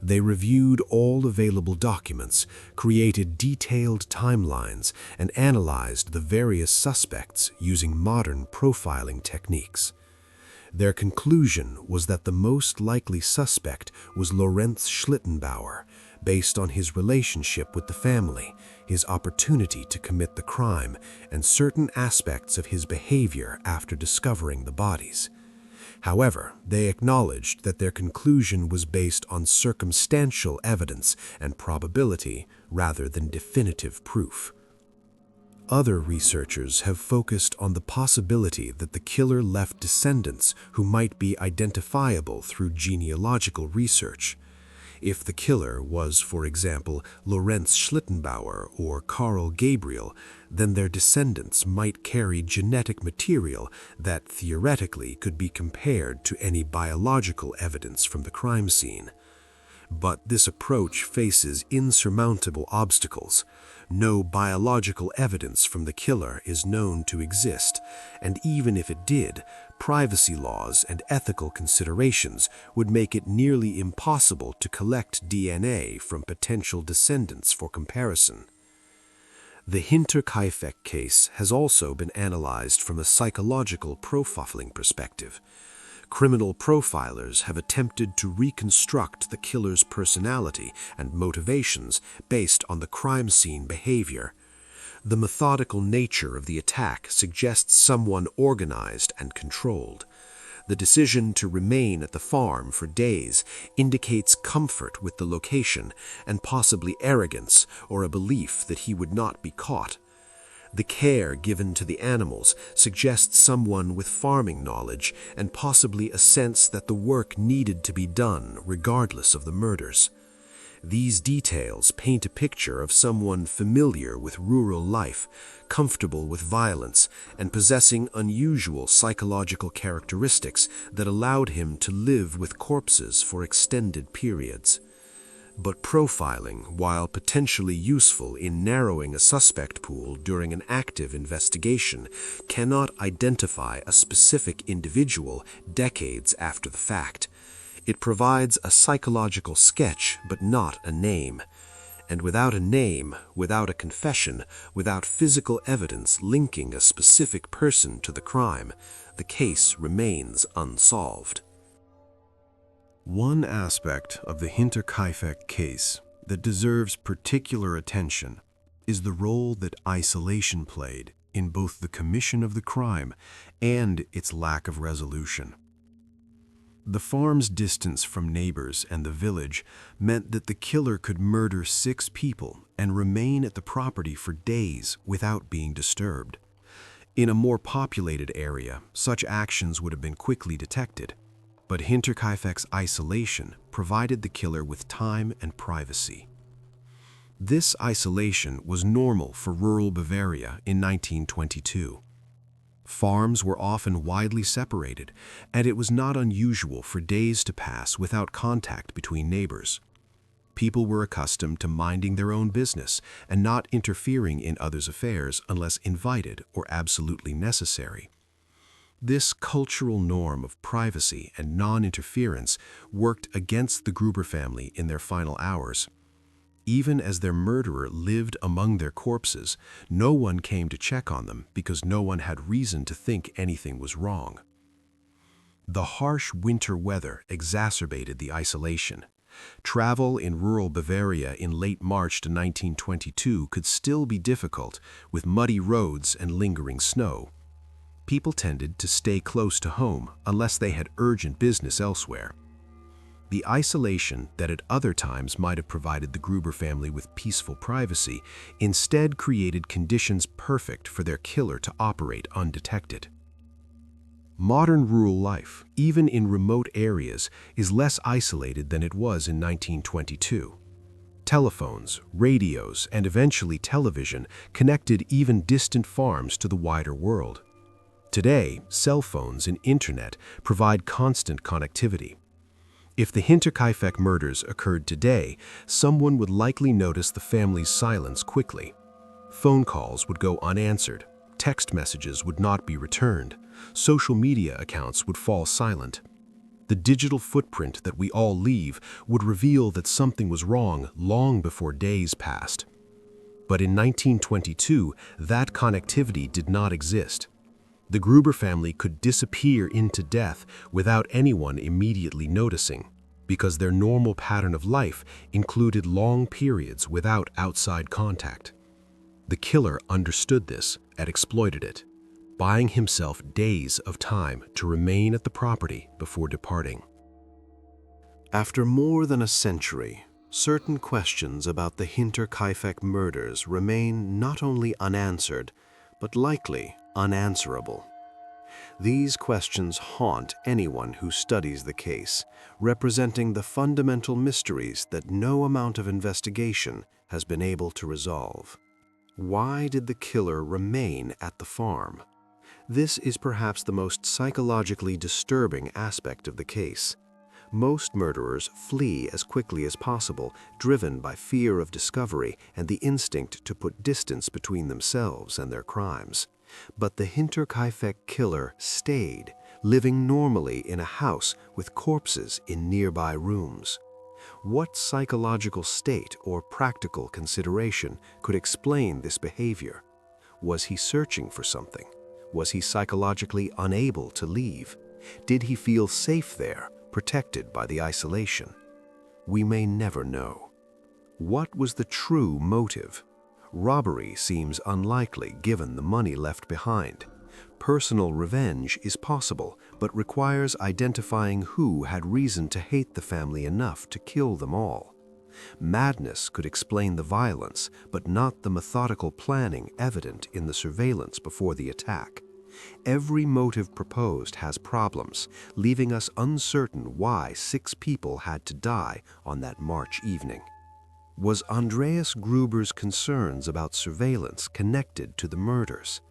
They reviewed all available documents, created detailed timelines, and analyzed the various suspects using modern profiling techniques. Their conclusion was that the most likely suspect was Lorenz Schlittenbauer, based on his relationship with the family, his opportunity to commit the crime, and certain aspects of his behavior after discovering the bodies. However, they acknowledged that their conclusion was based on circumstantial evidence and probability rather than definitive proof. Other researchers have focused on the possibility that the killer left descendants who might be identifiable through genealogical research. If the killer was, for example, Lorenz Schlittenbauer or Karl Gabriel, then their descendants might carry genetic material that theoretically could be compared to any biological evidence from the crime scene. But this approach faces insurmountable obstacles. No biological evidence from the killer is known to exist, and even if it did, privacy laws and ethical considerations would make it nearly impossible to collect DNA from potential descendants for comparison. The Hinterkaifeck case has also been analyzed from a psychological profiling perspective. Criminal profilers have attempted to reconstruct the killer's personality and motivations based on the crime scene behavior. The methodical nature of the attack suggests someone organized and controlled. The decision to remain at the farm for days indicates comfort with the location and possibly arrogance or a belief that he would not be caught. The care given to the animals suggests someone with farming knowledge and possibly a sense that the work needed to be done regardless of the murders. These details paint a picture of someone familiar with rural life, comfortable with violence, and possessing unusual psychological characteristics that allowed him to live with corpses for extended periods. But profiling, while potentially useful in narrowing a suspect pool during an active investigation, cannot identify a specific individual decades after the fact. It provides a psychological sketch, but not a name. And without a name, without a confession, without physical evidence linking a specific person to the crime, the case remains unsolved. One aspect of the Hinterkaifeck case that deserves particular attention is the role that isolation played in both the commission of the crime and its lack of resolution. The farm's distance from neighbors and the village meant that the killer could murder 6 people and remain at the property for days without being disturbed. In a more populated area, such actions would have been quickly detected, but Hinterkaifeck's isolation provided the killer with time and privacy. This isolation was normal for rural Bavaria in 1922. Farms were often widely separated, and it was not unusual for days to pass without contact between neighbors. People were accustomed to minding their own business and not interfering in others' affairs unless invited or absolutely necessary. This cultural norm of privacy and non-interference worked against the Gruber family in their final hours. Even as their murderer lived among their corpses, no one came to check on them because no one had reason to think anything was wrong. The harsh winter weather exacerbated the isolation. Travel in rural Bavaria in late March to 1922 could still be difficult, with muddy roads and lingering snow. People tended to stay close to home unless they had urgent business elsewhere. The isolation that at other times might have provided the Gruber family with peaceful privacy instead created conditions perfect for their killer to operate undetected. Modern rural life, even in remote areas, is less isolated than it was in 1922. Telephones, radios, and eventually television connected even distant farms to the wider world. Today, cell phones and internet provide constant connectivity. If the Hinterkaifeck murders occurred today, someone would likely notice the family's silence quickly. Phone calls would go unanswered, text messages would not be returned, social media accounts would fall silent. The digital footprint that we all leave would reveal that something was wrong long before days passed. But in 1922, that connectivity did not exist. The Gruber family could disappear into death without anyone immediately noticing, because their normal pattern of life included long periods without outside contact. The killer understood this and exploited it, buying himself days of time to remain at the property before departing. After more than a century, certain questions about the Hinterkaifeck murders remain not only unanswered, but likely unanswerable. These questions haunt anyone who studies the case, representing the fundamental mysteries that no amount of investigation has been able to resolve. Why did the killer remain at the farm? This is perhaps the most psychologically disturbing aspect of the case. Most murderers flee as quickly as possible, driven by fear of discovery and the instinct to put distance between themselves and their crimes. But the Hinterkaifeck killer stayed, living normally in a house with corpses in nearby rooms. What psychological state or practical consideration could explain this behavior? Was he searching for something? Was he psychologically unable to leave? Did he feel safe there, protected by the isolation? We may never know. What was the true motive? Robbery seems unlikely given the money left behind. Personal revenge is possible, but requires identifying who had reason to hate the family enough to kill them all. Madness could explain the violence, but not the methodical planning evident in the surveillance before the attack. Every motive proposed has problems, leaving us uncertain why 6 people had to die on that March evening. Was Andreas Gruber's concerns about surveillance connected to the murders?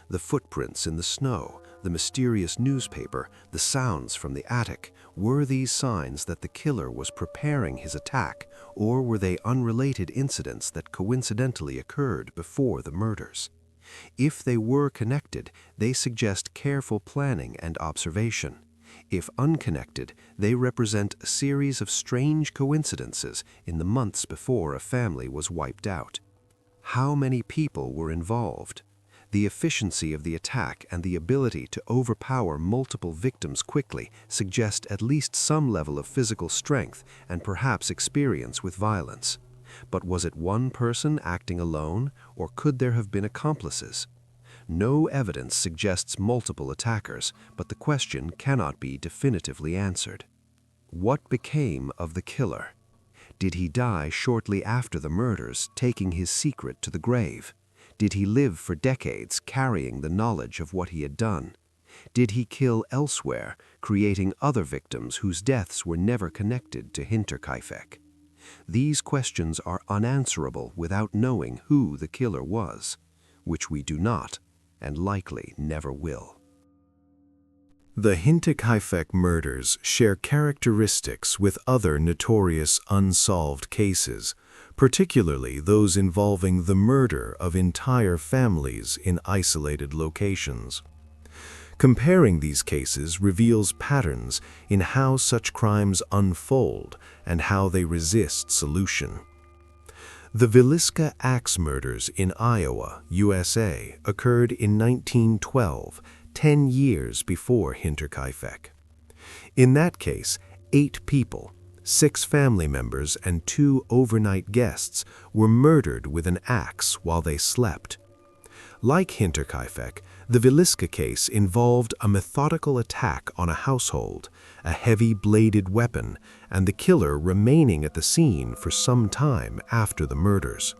The footprints in the snow, the mysterious newspaper, the sounds from the attic, were these signs that the killer was preparing his attack, or were they unrelated incidents that coincidentally occurred before the murders? If they were connected, they suggest careful planning and observation. If unconnected, they represent a series of strange coincidences in the months before a family was wiped out. How many people were involved? The efficiency of the attack and the ability to overpower multiple victims quickly suggest at least some level of physical strength and perhaps experience with violence. But was it one person acting alone, or could there have been accomplices? No evidence suggests multiple attackers, but the question cannot be definitively answered. What became of the killer? Did he die shortly after the murders, taking his secret to the grave? Did he live for decades carrying the knowledge of what he had done? Did he kill elsewhere, creating other victims whose deaths were never connected to Hinterkaifeck? These questions are unanswerable without knowing who the killer was, which we do not, and likely never will. The Hinterkaifeck murders share characteristics with other notorious unsolved cases, particularly those involving the murder of entire families in isolated locations. Comparing these cases reveals patterns in how such crimes unfold and how they resist solution. The Villisca axe murders in Iowa, USA, occurred in 1912, 10 years before Hinterkaifeck. In that case, 8 people, 6 family members and 2 overnight guests, were murdered with an axe while they slept. Like Hinterkaifeck, the Villisca case involved a methodical attack on a household, a heavy bladed weapon, and the killer remaining at the scene for some time after the murders.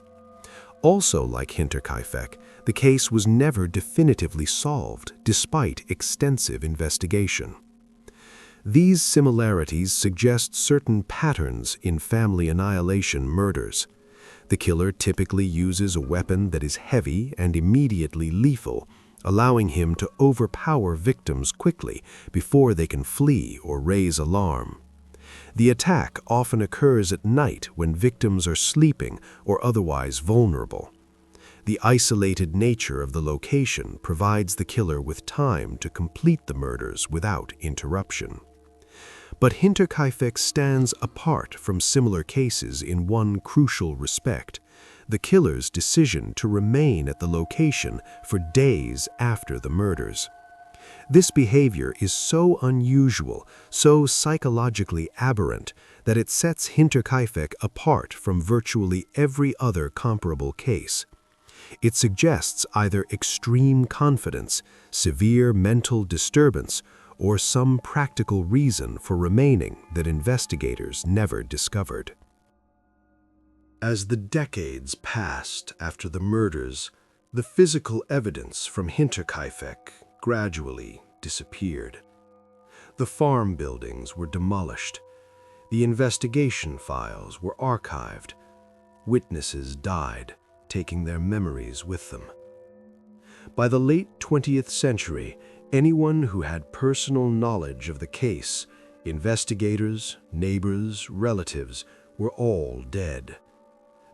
Also like Hinterkaifeck, the case was never definitively solved despite extensive investigation. These similarities suggest certain patterns in family annihilation murders. The killer typically uses a weapon that is heavy and immediately lethal, allowing him to overpower victims quickly before they can flee or raise alarm. The attack often occurs at night when victims are sleeping or otherwise vulnerable. The isolated nature of the location provides the killer with time to complete the murders without interruption. But Hinterkaifeck stands apart from similar cases in one crucial respect: the killer's decision to remain at the location for days after the murders. This behavior is so unusual, so psychologically aberrant, that it sets Hinterkaifeck apart from virtually every other comparable case. It suggests either extreme confidence, severe mental disturbance, or some practical reason for remaining that investigators never discovered. As the decades passed after the murders, the physical evidence from Hinterkaifeck gradually disappeared. The farm buildings were demolished. The investigation files were archived. Witnesses died, taking their memories with them. By the late 20th century, anyone who had personal knowledge of the case, investigators, neighbors, relatives, were all dead.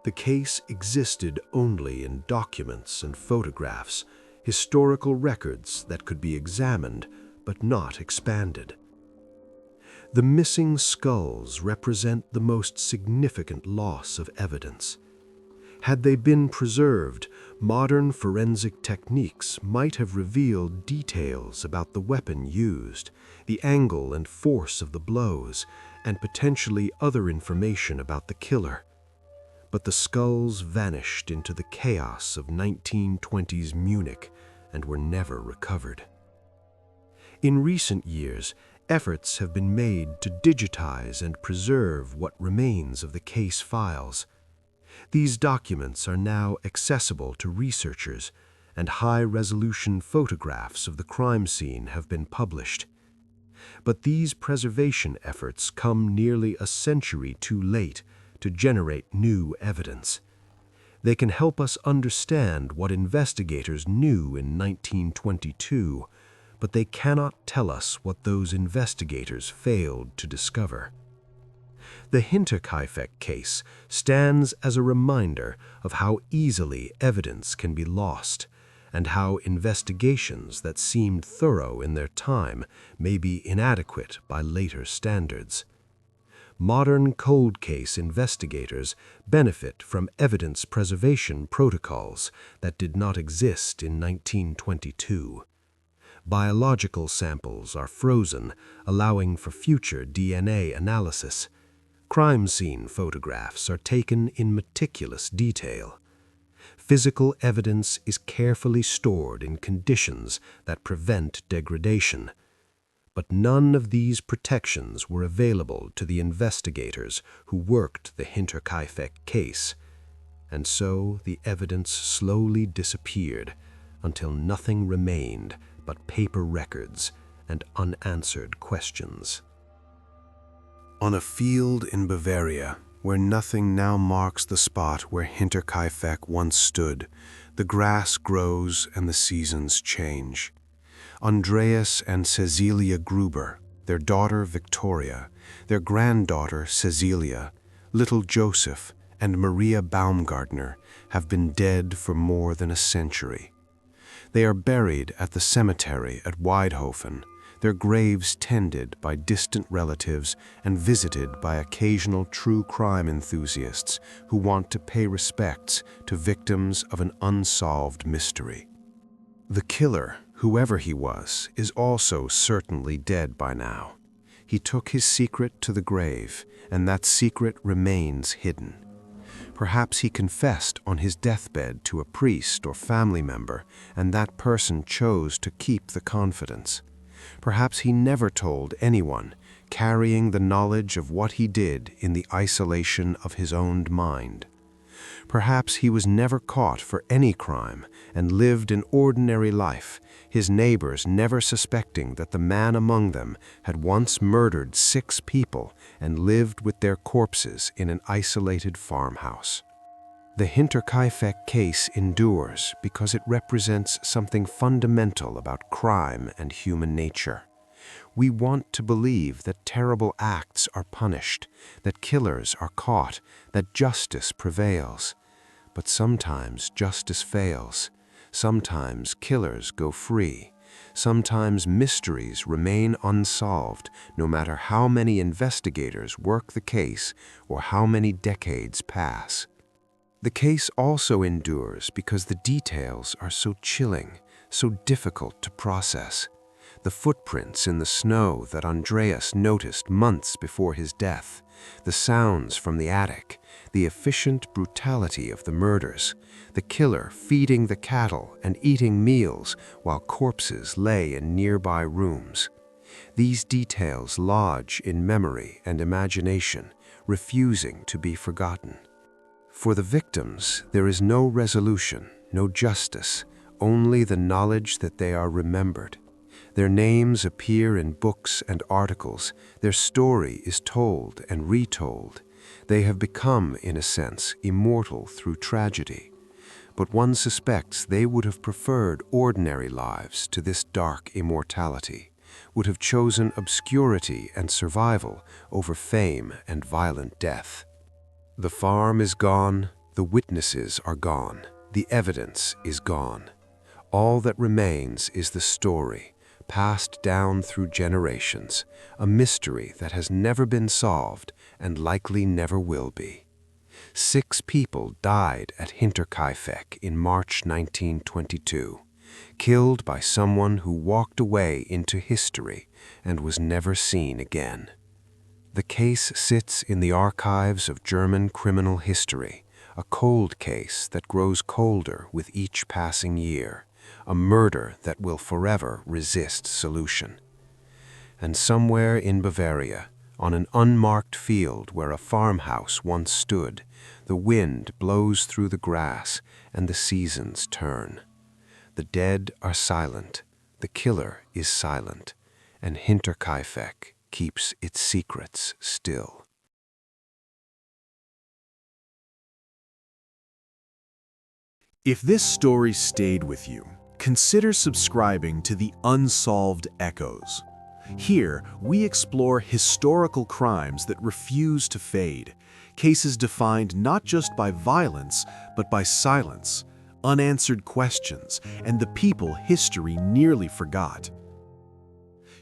The case existed only in documents and photographs, historical records that could be examined but not expanded. The missing skulls represent the most significant loss of evidence. Had they been preserved, modern forensic techniques might have revealed details about the weapon used, the angle and force of the blows, and potentially other information about the killer. But the skulls vanished into the chaos of 1920s Munich and were never recovered. In recent years, efforts have been made to digitize and preserve what remains of the case files. These documents are now accessible to researchers, and high-resolution photographs of the crime scene have been published. But these preservation efforts come nearly a century too late to generate new evidence. They can help us understand what investigators knew in 1922, but they cannot tell us what those investigators failed to discover. The Hinterkaifeck case stands as a reminder of how easily evidence can be lost, and how investigations that seemed thorough in their time may be inadequate by later standards. Modern cold case investigators benefit from evidence preservation protocols that did not exist in 1922. Biological samples are frozen, allowing for future DNA analysis. Crime scene photographs are taken in meticulous detail. Physical evidence is carefully stored in conditions that prevent degradation. But none of these protections were available to the investigators who worked the Hinterkaifeck case. And so the evidence slowly disappeared until nothing remained but paper records and unanswered questions. On a field in Bavaria, where nothing now marks the spot where Hinterkaifeck once stood, the grass grows and the seasons change. Andreas and Cecilia Gruber, their daughter Victoria, their granddaughter Cecilia, little Joseph, and Maria Baumgartner have been dead for more than a century. They are buried at the cemetery at Weidhofen, their graves tended by distant relatives and visited by occasional true crime enthusiasts who want to pay respects to victims of an unsolved mystery. The killer, whoever he was, is also certainly dead by now. He took his secret to the grave, and that secret remains hidden. Perhaps he confessed on his deathbed to a priest or family member, and that person chose to keep the confidence. Perhaps he never told anyone, carrying the knowledge of what he did in the isolation of his own mind. Perhaps he was never caught for any crime and lived an ordinary life, his neighbors never suspecting that the man among them had once murdered 6 people and lived with their corpses in an isolated farmhouse. The Hinterkaifeck case endures because it represents something fundamental about crime and human nature. We want to believe that terrible acts are punished, that killers are caught, that justice prevails. But sometimes justice fails. Sometimes killers go free. Sometimes mysteries remain unsolved, no matter how many investigators work the case or how many decades pass. The case also endures because the details are so chilling, so difficult to process. The footprints in the snow that Andreas noticed months before his death, the sounds from the attic, the efficient brutality of the murders, the killer feeding the cattle and eating meals while corpses lay in nearby rooms. These details lodge in memory and imagination, refusing to be forgotten. For the victims, there is no resolution, no justice, only the knowledge that they are remembered. Their names appear in books and articles. Their story is told and retold. They have become, in a sense, immortal through tragedy. But one suspects they would have preferred ordinary lives to this dark immortality, would have chosen obscurity and survival over fame and violent death. The farm is gone, the witnesses are gone, the evidence is gone. All that remains is the story, passed down through generations, a mystery that has never been solved and likely never will be. 6 people died at Hinterkaifeck in March 1922, killed by someone who walked away into history and was never seen again. The case sits in the archives of German criminal history, a cold case that grows colder with each passing year, a murder that will forever resist solution. And somewhere in Bavaria, on an unmarked field where a farmhouse once stood, the wind blows through the grass and the seasons turn. The dead are silent, the killer is silent, and Hinterkaifeck keeps its secrets still. If this story stayed with you, consider subscribing to the Unsolved Echoes. Here, we explore historical crimes that refuse to fade, cases defined not just by violence, but by silence, unanswered questions, and the people history nearly forgot.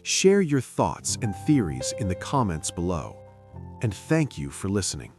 Share your thoughts and theories in the comments below, and thank you for listening.